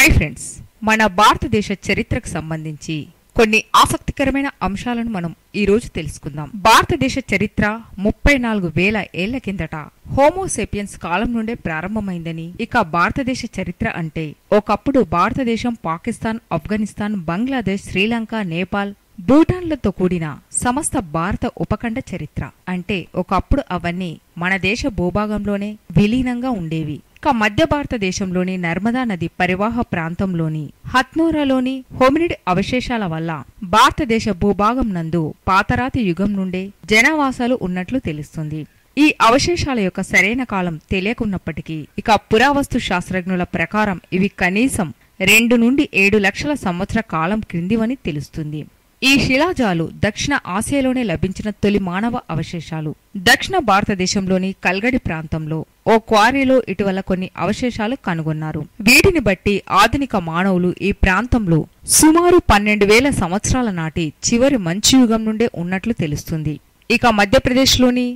Hi friends, మన భారతదేశ చరిత్రకు సంబంధించి కొన్ని ఆసక్తికరమైన అంశాలను మనం ఈ రోజు తెలుసుకుందాం. భారతదేశ చరిత్ర 34,000 ఏళ్ల కిందట హోమోసేపియన్స్ కాలం నుండే ప్రారంభమైందని, ఇక భారతదేశ చరిత్ర అంటే ఒకప్పుడు భారతదేశం పాకిస్తాన్, ఆఫ్ఘనిస్తాన్, బంగ్లాదేశ్, శ్రీలంక, నేపాల్, భూటాన్లతో కూడిన సమస్త భారత ఉపఖండ చరిత్ర. అంటే ఒకప్పుడు అవన్నీ మన దేశ భూభాగంలోనే విలీనంగా ఉండేవి. ఇక మధ్య భారతదేశంలోని నర్మదా నది పరివాహ ప్రాంతంలోని హత్నోరాలోని హోమినిడ్ అవశేషాల వల్ల భారతదేశ భూభాగం నందు పాతరాతి యుగం నుండే జనావాసాలు ఉన్నట్లు తెలుస్తుంది. ఈ అవశేషాల యొక్క సరైన కాలం తెలియకున్నప్పటికీ ఇక పురావస్తు శాస్త్రజ్ఞుల ప్రకారం ఇవి కనీసం 2 నుండి 7 లక్షల సంవత్సర కాలం క్రిందివని తెలుస్తుంది. ఈ శిలాజాలు దక్షిణ ఆసియాలోనే లభించిన తొలి మానవ అవశేషాలు. దక్షిణ భారతదేశంలోని కల్గడి ప్రాంతంలో ఓ క్వారీలో ఇటీవల కొన్ని అవశేషాలు కనుగొన్నారు. వీటిని బట్టి ఆధునిక మానవులు ఈ ప్రాంతంలో సుమారు 12,000 సంవత్సరాల నాటి చివరి మంచు యుగం నుండే ఉన్నట్లు తెలుస్తుంది. ఇక మధ్యప్రదేశ్లోని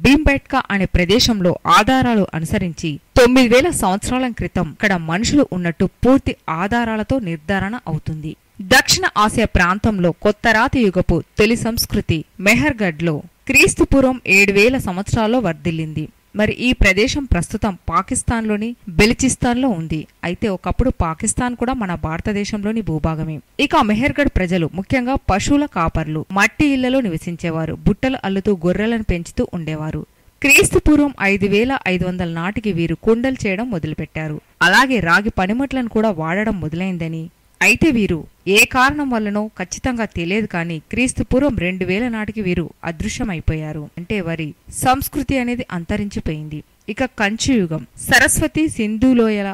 భీంబెట్కా అనే ప్రదేశంలో ఆధారాలు అనుసరించి 9,000 సంవత్సరాల క్రితం ఇక్కడ మనుషులు ఉన్నట్టు పూర్తి ఆధారాలతో నిర్ధారణ అవుతుంది. దక్షిణ ఆసియా ప్రాంతంలో కొత్త రాతి యుగపు తొలి సంస్కృతి మెహర్గఢ్లో క్రీస్తుపూర్వం 7,000 సంవత్సరాల్లో వర్ధిల్లింది. మరి ఈ ప్రదేశం ప్రస్తుతం పాకిస్తాన్లోని బెలిచిస్తాన్లో ఉంది. అయితే ఒకప్పుడు పాకిస్తాన్ కూడా మన భారతదేశంలోని భూభాగమే. ఇక మెహర్గఢ్ ప్రజలు ముఖ్యంగా పశువుల కాపర్లు, మట్టి ఇళ్లలో నివసించేవారు. బుట్టలు అల్లుతూ గొర్రెలను పెంచుతూ ఉండేవారు. క్రీస్తుపూర్వం 5,500 నాటికి వీరు కుండలు చేయడం మొదలుపెట్టారు. అలాగే రాగి పనిముట్లను కూడా వాడడం మొదలైందని, అయితే వీరు ఏ కారణం వల్లనో ఖచ్చితంగా తెలియదు కానీ క్రీస్తుపూర్వం 2,000 నాటికి వీరు అదృశ్యమైపోయారు. అంటే వారి సంస్కృతి అనేది అంతరించిపోయింది. ఇక కంచు యుగం, సరస్వతి సింధులోయల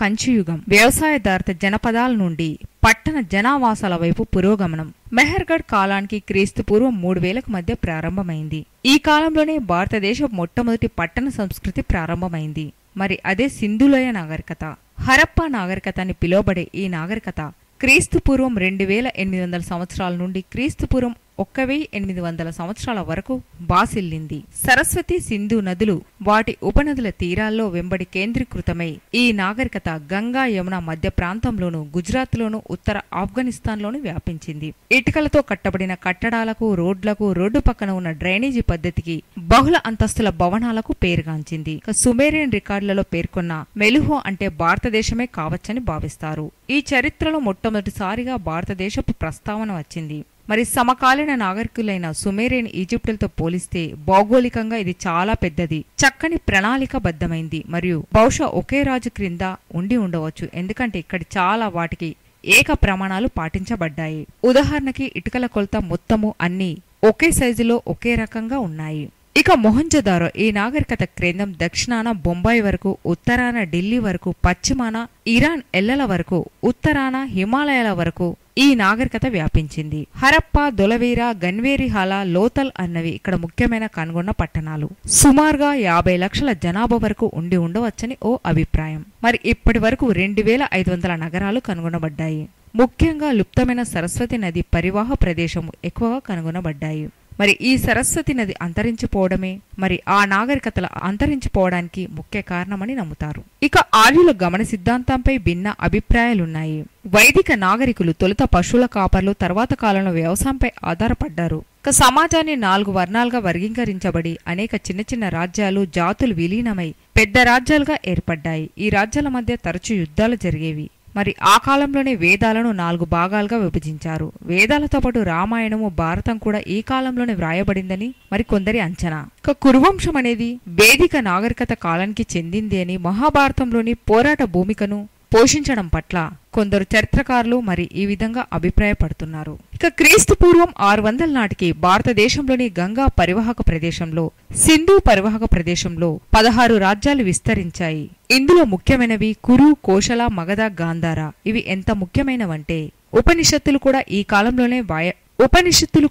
కంచు యుగం వ్యవసాయదారిత జనపదాల నుండి పట్టణ జనావాసాల వైపు పురోగమనం మెహర్గఢ్ కాలానికి క్రీస్తుపూర్వం 3,000కు మధ్య ప్రారంభమైంది. ఈ కాలంలోనే భారతదేశం మొట్టమొదటి పట్టణ సంస్కృతి ప్రారంభమైంది. మరి అదే సింధులోయ నాగరికత. హరప్పా నాగరికత అని పిలువబడే ఈ నాగరికత క్రీస్తుపూర్వం 2,800 సంవత్సరాల నుండి క్రీస్తుపూర్వం 1,800 సంవత్సరాల వరకు బాసిల్లింది. సరస్వతి, సింధు నదులు వాటి ఉపనదుల తీరాల్లో వెంబడి కేంద్రీకృతమై ఈ నాగరికత గంగా, యమున మధ్య ప్రాంతంలోను, గుజరాత్లోను, ఉత్తర ఆఫ్ఘనిస్తాన్లోను వ్యాపించింది. ఇటుకలతో కట్టబడిన కట్టడాలకు, రోడ్లకు, రోడ్డు పక్కన ఉన్న డ్రైనేజీ పద్ధతికి, బహుళ అంతస్తుల భవనాలకు పేరుగాంచింది. సుమేరియన్ రికార్డులలో పేర్కొన్న మెలుహో అంటే భారతదేశమే కావచ్చని భావిస్తారు. ఈ చరిత్రలో మొట్టమొదటిసారిగా భారతదేశపు ప్రస్తావన వచ్చింది. మరి సమకాలీన నాగరికులైన సుమేరియన్, ఈజిప్టులతో పోలిస్తే భౌగోళికంగా ఇది చాలా పెద్దది, చక్కని ప్రణాళికబద్ధమైంది మరియు బహుశా ఒకే రాజు క్రింద ఉండి ఉండవచ్చు. ఎందుకంటే ఇక్కడ చాలా వాటికి ఏక ప్రమాణాలు పాటించబడ్డాయి. ఉదాహరణకి ఇటుకల కొలత మొత్తము అన్ని ఒకే సైజులో ఒకే రకంగా ఉన్నాయి. ఇక మొహంజదారో ఈ నాగరికత కేంద్రం దక్షిణాన బొంబాయి వరకు, ఉత్తరాన ఢిల్లీ వరకు, పశ్చిమాన ఇరాన్ ఎల్లల వరకు, ఉత్తరాన హిమాలయాల వరకు ఈ నాగరికత వ్యాపించింది. హరప్పా, దొలవీరా, గన్వేరిహాలా, లోతల్ అన్నవి ఇక్కడ ముఖ్యమైన కనుగొన్న పట్టణాలు. సుమారుగా 50 లక్షల జనాభా వరకు ఉండి ఉండవచ్చని ఓ అభిప్రాయం. మరి ఇప్పటి వరకు 2,500 నగరాలు కనుగొనబడ్డాయి. ముఖ్యంగా లుప్తమైన సరస్వతి నది పరివాహ ప్రదేశము ఎక్కువగా కనుగొనబడ్డాయి. మరి ఈ సరస్వతి నది అంతరించిపోవడమే మరి ఆ నాగరికతల అంతరించిపోవడానికి ముఖ్య కారణమని నమ్ముతారు. ఇక ఆర్యుల గమన సిద్ధాంతంపై భిన్న అభిప్రాయాలున్నాయి. వైదిక నాగరికులు తొలుత పశువుల కాపర్లు, తర్వాత కాలంలో వ్యవసాయంపై ఆధారపడ్డారు. ఇక సమాజాన్ని 4 వర్ణాలుగా వర్గీకరించబడి అనేక చిన్న చిన్న రాజ్యాలు, జాతులు విలీనమై పెద్ద రాజ్యాలుగా ఏర్పడ్డాయి. ఈ రాజ్యాల మధ్య తరచూ యుద్ధాలు జరిగేవి. మరి ఆ కాలంలోనే వేదాలను 4 భాగాలుగా విభజించారు. వేదాలతో పాటు రామాయణము, భారతం కూడా ఈ కాలంలోనే వ్రాయబడిందని మరి కొందరి అంచనా. ఇక కురువంశం అనేది వేదిక నాగరికత కాలానికి చెందింది అని, మహాభారతంలోని పోరాట భూమికను పోషించడం పట్ల కొందరు చరిత్రకారులు మరి ఈ విధంగా అభిప్రాయపడుతున్నారు. ఇక క్రీస్తుపూర్వం 600 నాటికి భారతదేశంలోని గంగా పరివాహక ప్రదేశంలో, సింధు పరివాహక ప్రదేశంలో 16 రాజ్యాలు విస్తరించాయి. ఇందులో ముఖ్యమైనవి కురు, కోశల, మగధ, గాంధార. ఇవి ఎంత ముఖ్యమైనవంటే ఉపనిషత్తులు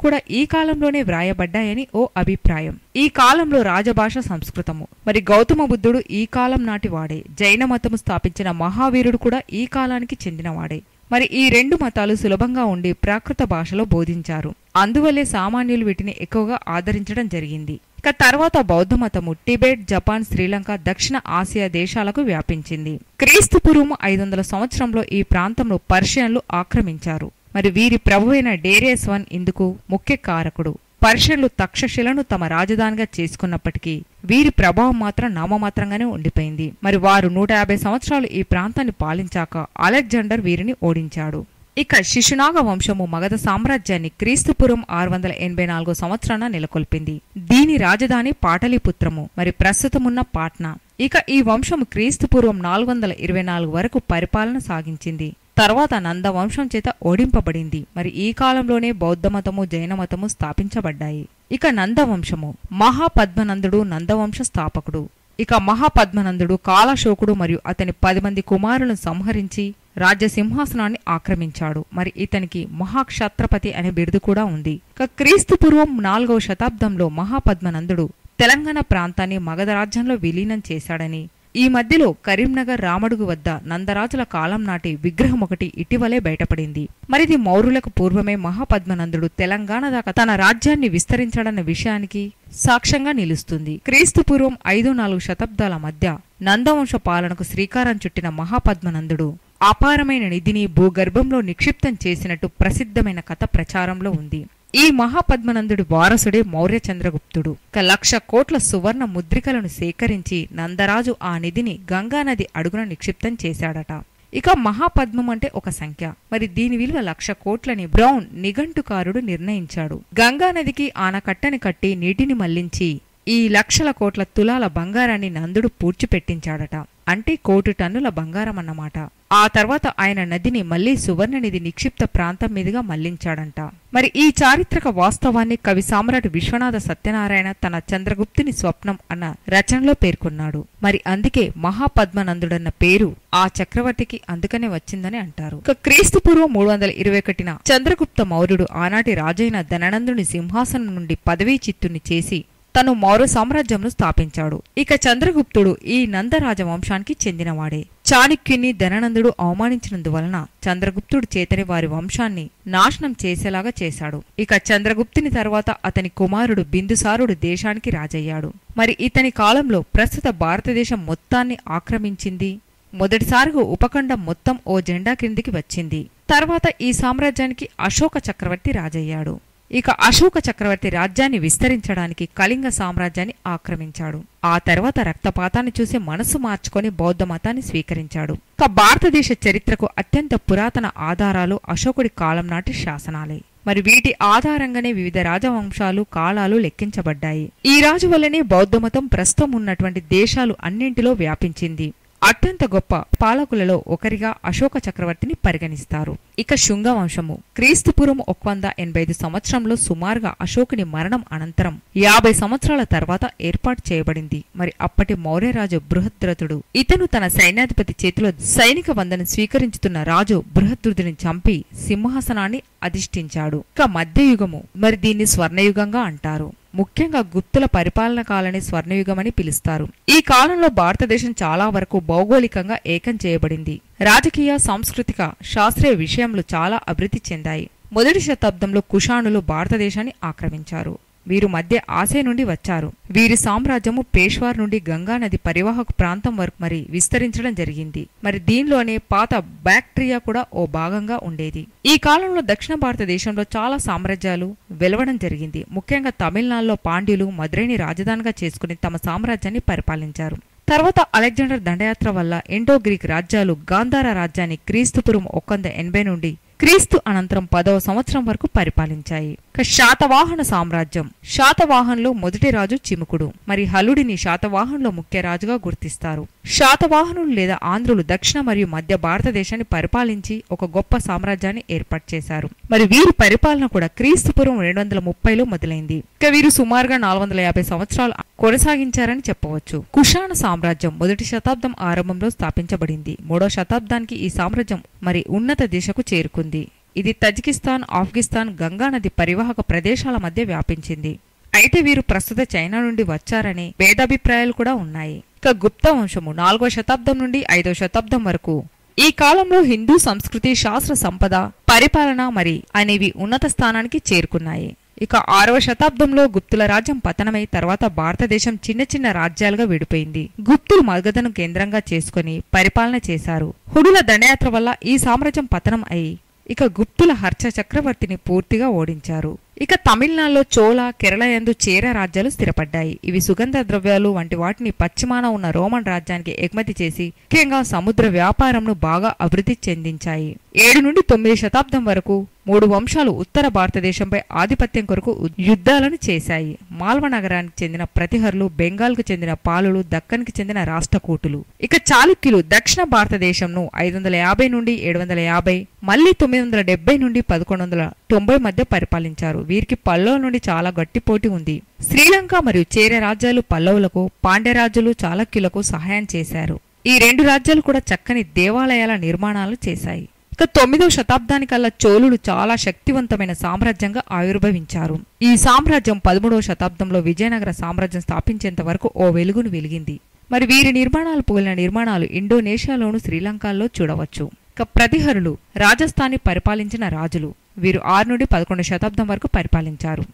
కూడా ఈ కాలంలోనే వ్రాయబడ్డాయని ఓ అభిప్రాయం. ఈ కాలంలో రాజభాష సంస్కృతము. మరి గౌతమ బుద్ధుడు ఈ కాలం నాటి వాడే. జైన మతము స్థాపించిన మహావీరుడు కూడా ఈ కాలానికి చెందినవాడే. మరి ఈ 2 మతాలు సులభంగా ఉండి ప్రాకృత భాషలో బోధించారు. అందువల్లే సామాన్యులు వీటిని ఎక్కువగా ఆదరించడం జరిగింది. తర్వాత బౌద్ధ మతము టిబెట్, జపాన్, శ్రీలంక, దక్షిణ ఆసియా దేశాలకు వ్యాపించింది. క్రీస్తు పూర్వం 500 సంవత్సరంలో ఈ ప్రాంతంలో పర్షియన్లు ఆక్రమించారు. మరి వీరి ప్రభువైన డేరియస్ I ఇందుకు ముఖ్య కారకుడు. పర్షియన్లు తక్షశిలను తమ రాజధానిగా చేసుకున్నప్పటికీ వీరి ప్రభావం మాత్రం నామమాత్రంగానే ఉండిపోయింది. మరి వారు 150 సంవత్సరాలు ఈ ప్రాంతాన్ని పాలించాక అలెగ్జాండర్ వీరిని ఓడించాడు. ఇక శిశునాగ వంశము మగధ సామ్రాజ్యాన్ని క్రీస్తుపూర్వం 684 సంవత్సరాన నెలకొల్పింది. దీని రాజధాని పాటలీపుత్రము, మరి ప్రస్తుతమున్న పాట్నా. ఇక ఈ వంశము క్రీస్తుపూర్వం 424 వరకు పరిపాలన సాగించింది. తర్వాత నంద వంశం చేత ఓడింపబడింది. మరి ఈ కాలంలోనే బౌద్ధమతము, జైనమతము స్థాపించబడ్డాయి. ఇక నందవంశము మహాపద్మనందుడు నందవంశ స్థాపకుడు. ఇక మహాపద్మనందుడు కాలశోకుడు మరియు అతని 10 మంది కుమారులను సంహరించి రాజ్య సింహాసనాన్ని ఆక్రమించాడు. మరి ఇతనికి మహాక్షత్రపతి అనే బిరుదు కూడా ఉంది. ఇక క్రీస్తు పూర్వం 4వ శతాబ్దంలో మహాపద్మనందుడు తెలంగాణ ప్రాంతాన్ని మగధ రాజ్యంలో విలీనం చేశాడని, ఈ మధ్యలో కరీంనగర్ రామడుగు వద్ద నందరాజుల కాలం నాటి విగ్రహం ఒకటి ఇటీవలే బయటపడింది. మరిది మౌర్యులకు పూర్వమే మహాపద్మనందుడు తెలంగాణ దాకా తన రాజ్యాన్ని విస్తరించాడన్న విషయానికి సాక్ష్యంగా నిలుస్తుంది. క్రీస్తు పూర్వం 5-4 శతాబ్దాల మధ్య నందవంశ పాలనకు శ్రీకారం చుట్టిన మహాపద్మనందుడు అపారమైన నిధిని భూగర్భంలో నిక్షిప్తం చేసినట్టు ప్రసిద్ధమైన కథ ప్రచారంలో ఉంది. ఈ మహాపద్మనందుడి వారసుడే మౌర్య చంద్రగుప్తుడు. 1,00,000 కోట్ల సువర్ణ ముద్రికలను సేకరించి నందరాజు ఆ నిధిని గంగానది అడుగున నిక్షిప్తం చేశాడట. ఇక మహాపద్మం అంటే ఒక సంఖ్య. మరి దీని విలువ 1,00,000 కోట్లని బ్రౌన్ నిఘంటుకారుడు నిర్ణయించాడు. గంగానదికి ఆనకట్టని కట్టి నీటిని మళ్లించి ఈ 1,00,000 కోట్ల తులాల బంగారాన్ని నందుడు పూడ్చిపెట్టించాడట. అంటే 1,000,000 టన్నుల బంగారం అన్నమాట. ఆ తర్వాత ఆయన నదిని మళ్లీ సువర్ణనిధి నిక్షిప్త ప్రాంతం మీదుగా మళ్లించాడంట. మరి ఈ చారిత్రక వాస్తవాన్ని కవి సామ్రాట్ విశ్వనాథ సత్యనారాయణ తన చంద్రగుప్తుని స్వప్నం అన్న రచనలో పేర్కొన్నాడు. మరి అందుకే మహాపద్మనందుడన్న పేరు ఆ చక్రవర్తికి అందుకనే వచ్చిందని అంటారు. క్రీస్తు పూర్వం 321 చంద్రగుప్త మౌర్యుడు ఆనాటి రాజైన ధననందుని సింహాసనం నుండి పదవీచ్యుతుణ్ణి చేసి తను మౌర్య సామ్రాజ్యంను స్థాపించాడు. ఇక చంద్రగుప్తుడు ఈ నందరాజ వంశానికి చెందినవాడే. చాణక్యుని ధననందుడు అవమానించినందువలన చంద్రగుప్తుడు చేతని వారి వంశాన్ని నాశనం చేసేలాగా చేశాడు. ఇక చంద్రగుప్తుని తర్వాత అతని కుమారుడు బిందుసారుడు దేశానికి రాజయ్యాడు. మరి ఇతని కాలంలో ప్రస్తుత భారతదేశం మొత్తాన్ని ఆక్రమించింది. మొదటిసారిగా ఉపఖండం మొత్తం ఓ జెండా క్రిందికి వచ్చింది. తర్వాత ఈ సామ్రాజ్యానికి అశోక చక్రవర్తి రాజయ్యాడు. ఇక అశోక చక్రవర్తి రాజ్యాన్ని విస్తరించడానికి కళింగ సామ్రాజ్యాన్ని ఆక్రమించాడు. ఆ తర్వాత రక్తపాతాన్ని చూసి మనసు మార్చుకొని బౌద్ధ మతాన్ని స్వీకరించాడు. ఇక భారతదేశ చరిత్రకు అత్యంత పురాతన ఆధారాలు అశోకుడి కాలం నాటి శాసనాలే. మరి వీటి ఆధారంగానే వివిధ రాజవంశాలు కాలాలు లెక్కించబడ్డాయి. ఈ రాజు వల్లనే బౌద్ధమతం ప్రస్తుతం ఉన్నటువంటి దేశాలు అన్నింటిలో వ్యాపించింది. అత్యంత గొప్ప పాలకులలో ఒకరిగా అశోక చక్రవర్తిని పరిగణిస్తారు. ఇక శుంగ వంశము క్రీస్తుపూర్వం 185 సంవత్సరంలో సుమారుగా అశోకుని మరణం అనంతరం 50 సంవత్సరాల తర్వాత ఏర్పాటు చేయబడింది. మరి అప్పటి మౌర్యరాజు బృహద్రథుడు ఇతను తన సైన్యాధిపతి చేతిలో సైనిక వందను స్వీకరించుతున్న రాజు బృహద్రథుడిని చంపి సింహాసనాన్ని అధిష్ఠించాడు. ఇక మధ్యయుగము, మరి దీన్ని స్వర్ణయుగంగా అంటారు. ముఖ్యంగా గుప్తుల పరిపాలన కాలాన్ని స్వర్ణయుగమని పిలుస్తారు. ఈ కాలంలో భారతదేశం చాలా వరకు భౌగోళికంగా ఏకం చేయబడింది. రాజకీయ, సాంస్కృతిక, శాస్త్రీయ విషయంలో చాలా అభివృద్ధి చెందాయి. మొదటి శతాబ్దంలో కుషాణులు భారతదేశాన్ని ఆక్రమించారు. వీరు మధ్య ఆసియా నుండి వచ్చారు. వీరి సామ్రాజ్యము పేష్వార్ నుండి గంగానది పరివాహక ప్రాంతం వరకు మరి విస్తరించడం జరిగింది. మరి దీనిలోనే పాత బ్యాక్ట్రియా కూడా ఓ భాగంగా ఉండేది. ఈ కాలంలో దక్షిణ భారతదేశంలో చాలా సామ్రాజ్యాలు వెలవడం జరిగింది. ముఖ్యంగా తమిళనాడులో పాండ్యులు మదురైని రాజధానిగా చేసుకుని తమ సామ్రాజ్యాన్ని పరిపాలించారు. తర్వాత అలెగ్జాండర్ దండయాత్ర వల్ల ఇండో గ్రీక్ రాజ్యాలు గాంధార రాజ్యాన్ని క్రీస్తుపూర్వం 180 నుండి క్రీస్తు అనంతరం 10వ సంవత్సరం వరకు పరిపాలించాయి. శాతవాహన సామ్రాజ్యం. శాతవాహన్లో మొదటి రాజు చిముకుడు. మరి హలుడిని శాతవాహన్లో ముఖ్య రాజుగా గుర్తిస్తారు. శాతవాహనులు లేదా ఆంధ్రులు దక్షిణ మరియు మధ్య భారతదేశాన్ని పరిపాలించి ఒక గొప్ప సామ్రాజ్యాన్ని ఏర్పాటు చేశారు. మరి వీరి పరిపాలన కూడా క్రీస్తుపూర్వం 230లో మొదలైంది. ఇక వీరు సుమారుగా 450 సంవత్సరాలు కొనసాగించారని చెప్పవచ్చు. కుషాణ సామ్రాజ్యం మొదటి శతాబ్దం ఆరంభంలో స్థాపించబడింది. 3వ శతాబ్దానికి ఈ సామ్రాజ్యం మరి ఉన్నత దిశకు చేరుకుంది. ఇది తజికిస్తాన్, ఆఫ్ఘనిస్తాన్, గంగానది పరివాహక ప్రదేశాల మధ్య వ్యాపించింది. అయితే వీరు ప్రస్తుత చైనా నుండి వచ్చారనే భేదాభిప్రాయాలు కూడా ఉన్నాయి. ఇక గుప్త వంశము 4వ శతాబ్దం నుండి 5వ శతాబ్దం వరకు ఈ కాలంలో హిందూ సంస్కృతి, శాస్త్ర సంపద, పరిపాలన మరి అనేవి ఉన్నత స్థానానికి చేరుకున్నాయి. ఇక 6వ శతాబ్దంలో గుప్తుల రాజ్యం పతనమై తర్వాత భారతదేశం చిన్న చిన్న రాజ్యాలుగా విడిపోయింది. గుప్తులు మగధను కేంద్రంగా చేసుకుని పరిపాలన చేశారు. హుడుల దండయాత్ర వల్ల ఈ సామ్రాజ్యం పతనం అయి ఇక గుప్తుల హర్ష చక్రవర్తిని పూర్తిగా ఓడించారు. ఇక తమిళనాడులో చోళ, కేరళ యందు చేర రాజ్యాలు స్థిరపడ్డాయి. ఇవి సుగంధ ద్రవ్యాలు వంటి వాటిని పశ్చిమాన ఉన్న రోమన్ రాజ్యానికి ఎగుమతి చేసి ముఖ్యంగా సముద్ర వ్యాపారంను బాగా అభివృద్ధి చెందించాయి. 7 నుండి 9 శతాబ్దం వరకు 3 వంశాలు ఉత్తర భారతదేశంపై ఆధిపత్యం కొరకు యుద్ధాలను చేశాయి. మాల్వ నగరానికి చెందిన ప్రతిహరులు, బెంగాల్కు చెందిన పాలులు, దక్కన్కి చెందిన రాష్ట్రకూటులు. ఇక చాళుక్యులు దక్షిణ భారతదేశంను 550 నుండి 750, మళ్లీ 970 నుండి 1190 మధ్య పరిపాలించారు. వీరికి పల్లవుల నుండి చాలా గట్టి పోటీ ఉంది. శ్రీలంక మరియు చేర రాజ్యాలు పల్లవులకు, పాండ్యరాజులు చాళుక్యులకు సహాయం చేశారు. ఈ 2 రాజ్యాలు కూడా చక్కని దేవాలయాల నిర్మాణాలు చేశాయి. ఇక 9వ శతాబ్దానికల్లా చోళులు చాలా శక్తివంతమైన సామ్రాజ్యంగా ఆవిర్భవించారు. ఈ సామ్రాజ్యం 13వ శతాబ్దంలో విజయనగర సామ్రాజ్యం స్థాపించేంత వరకు ఓ వెలుగును వెలిగింది. మరి వీరి నిర్మాణాలు పోలిన నిర్మాణాలు ఇండోనేషియాలోను, శ్రీలంకలో చూడవచ్చు. ఇక ప్రతిహరులు రాజస్థాన్ని పరిపాలించిన రాజులు. వీరు 6 నుండి 11వ శతాబ్దం వరకు పరిపాలించారు.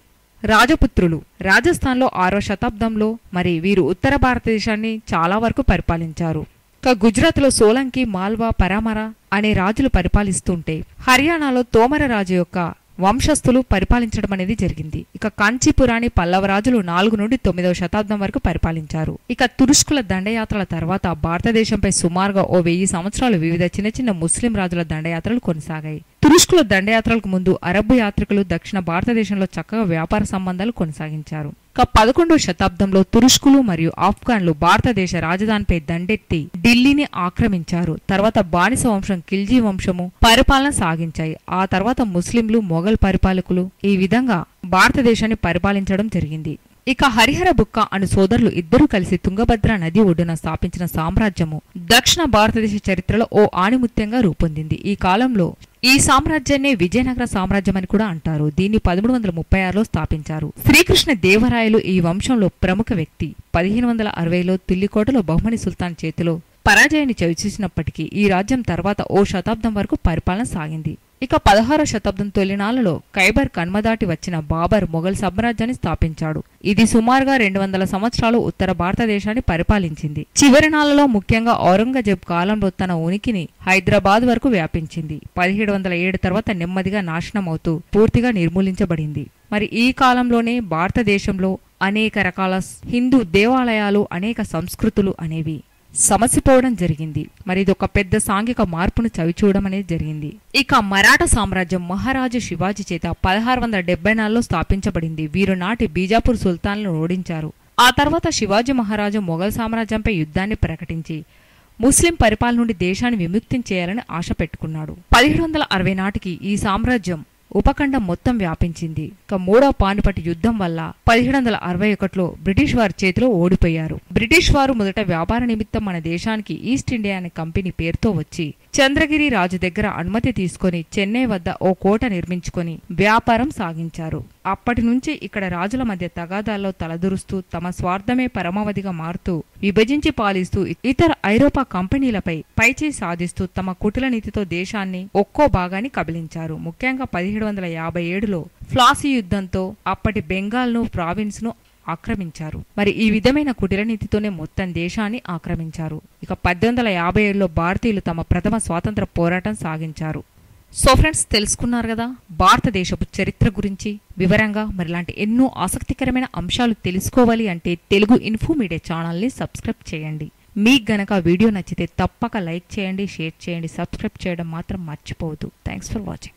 రాజపుత్రులు రాజస్థాన్లో 6వ శతాబ్దంలో, మరి వీరు ఉత్తర భారతదేశాన్ని చాలా వరకు పరిపాలించారు. ఇక గుజరాత్లో సోలంకి, మాల్వా, పరామర అనే రాజులు పరిపాలిస్తుంటే హర్యానాలో తోమర రాజు యొక్క వంశస్థులు పరిపాలించడం అనేది జరిగింది. ఇక కాంచీపురాని పల్లవ రాజులు 4 నుండి 9వ శతాబ్దం వరకు పరిపాలించారు. ఇక తురుష్కుల దండయాత్రల తర్వాత భారతదేశంపై సుమారుగా ఓ 1000 సంవత్సరాలు వివిధ చిన్న చిన్న ముస్లిం రాజుల దండయాత్రలు కొనసాగాయి. తురుష్కుల దండయాత్రలకు ముందు అరబ్బు యాత్రికులు దక్షిణ భారతదేశంలో చక్కగా వ్యాపార సంబంధాలు కొనసాగించారు. ఇక 11వ శతాబ్దంలో తురుష్కులు మరియు ఆఫ్ఘన్లు భారతదేశ రాజధానిపై దండెత్తి ఢిల్లీని ఆక్రమించారు. తర్వాత బానిస వంశం ఖిల్జీ వంశము పరిపాలన సాగించాయి. ఆ తర్వాత ముస్లింలు, మొఘల్ పరిపాలకులు ఈ విధంగా భారతదేశాన్ని పరిపాలించడం జరిగింది. ఇక హరిహర బుక్క అను సోదరులు ఇద్దరూ కలిసి తుంగభద్ర నది ఒడ్డున స్థాపించిన సామ్రాజ్యము దక్షిణ భారతదేశ చరిత్రలో ఓ ఆణిముత్యంగా రూపొందింది. ఈ కాలంలో ఈ సామ్రాజ్యాన్ని విజయనగర సామ్రాజ్యం అని కూడా అంటారు. దీన్ని 1336లో స్థాపించారు. శ్రీకృష్ణ దేవరాయలు ఈ వంశంలో ప్రముఖ వ్యక్తి. 1560లో తిల్లికోటలో బహుమని సుల్తాన్ చేతిలో పరాజయాన్ని చవిచూసినప్పటికీ ఈ రాజ్యం తర్వాత ఓ శతాబ్దం వరకు పరిపాలన సాగింది. ఇక 16వ శతాబ్దం తొలినాళ్లలో ఖైబర్ కన్మదాటి వచ్చిన బాబర్ మొఘల్ సామ్రాజ్యాన్ని స్థాపించాడు. ఇది సుమారుగా 200 సంవత్సరాలు ఉత్తర భారతదేశాన్ని పరిపాలించింది. చివరి నాళ్లలో ముఖ్యంగా ఔరంగజేబ్ కాలంలో తన ఉనికిని హైదరాబాద్ వరకు వ్యాపించింది. 1707 తర్వాత నెమ్మదిగా నాశనమవుతూ పూర్తిగా నిర్మూలించబడింది. మరి ఈ కాలంలోనే భారతదేశంలో అనేక రకాల హిందూ దేవాలయాలు, అనేక సంస్కృతులు అనేవి సమసిపోవడం జరిగింది. మరి ఇది ఒక పెద్ద సాంఘిక మార్పును చవిచూడడం అనేది జరిగింది. ఇక మరాఠా సామ్రాజ్యం మహారాజు శివాజీ చేత 1674లో స్థాపించబడింది. వీరు నాటి బీజాపూర్ సుల్తాన్లను ఓడించారు. ఆ తర్వాత శివాజీ మహారాజు మొఘల్ సామ్రాజ్యంపై యుద్ధాన్ని ప్రకటించి ముస్లిం పరిపాలన నుండి దేశాన్ని విముక్తం చేయాలని ఆశ పెట్టుకున్నాడు. 1760 నాటికి ఈ సామ్రాజ్యం ఉపఖండం మొత్తం వ్యాపించింది. ఇక 3వ పానిపట్టు యుద్ధం వల్ల 1761లో బ్రిటిష్ వారి చేతిలో ఓడిపోయారు. బ్రిటిష్ వారు మొదట వ్యాపార నిమిత్తం మన దేశానికి ఈస్ట్ ఇండియా అనే కంపెనీ పేరుతో వచ్చి చంద్రగిరి రాజు దగ్గర అనుమతి తీసుకుని చెన్నై వద్ద ఓ కోట నిర్మించుకొని వ్యాపారం సాగించారు. అప్పటి నుంచి ఇక్కడ రాజుల మధ్య తగాదాల్లో తలదూరుస్తూ తమ స్వార్థమే పరమావధిగా మారుతూ విభజించి పాలిస్తూ ఇతర ఐరోపా కంపెనీలపై పైచేయి సాధిస్తూ తమ కుటిల నీతితో దేశాన్ని ఒక్కో భాగాన్ని కబలించారు. ముఖ్యంగా 1757లో ఫ్లాసీ యుద్ధంతో అప్పటి బెంగాల్ను, ప్రావిన్స్ ను ఆక్రమించారు. మరి ఈ విధమైన కుటిల నీతితోనే మొత్తం దేశాన్ని ఆక్రమించారు. ఇక 1857లో భారతీయులు తమ ప్రథమ స్వాతంత్ర పోరాటం సాగించారు. సో ఫ్రెండ్స్, తెలుసుకున్నారు కదా భారతదేశపు చరిత్ర గురించి వివరంగా. మరి ఇలాంటి ఎన్నో ఆసక్తికరమైన అంశాలు తెలుసుకోవాలి అంటే తెలుగు ఇన్ఫో మీడియా ఛానల్ని సబ్స్క్రైబ్ చేయండి. మీకు గనక వీడియో నచ్చితే తప్పక లైక్ చేయండి, షేర్ చేయండి, సబ్స్క్రైబ్ చేయడం మాత్రం మర్చిపోవద్దు. Thanks for watching.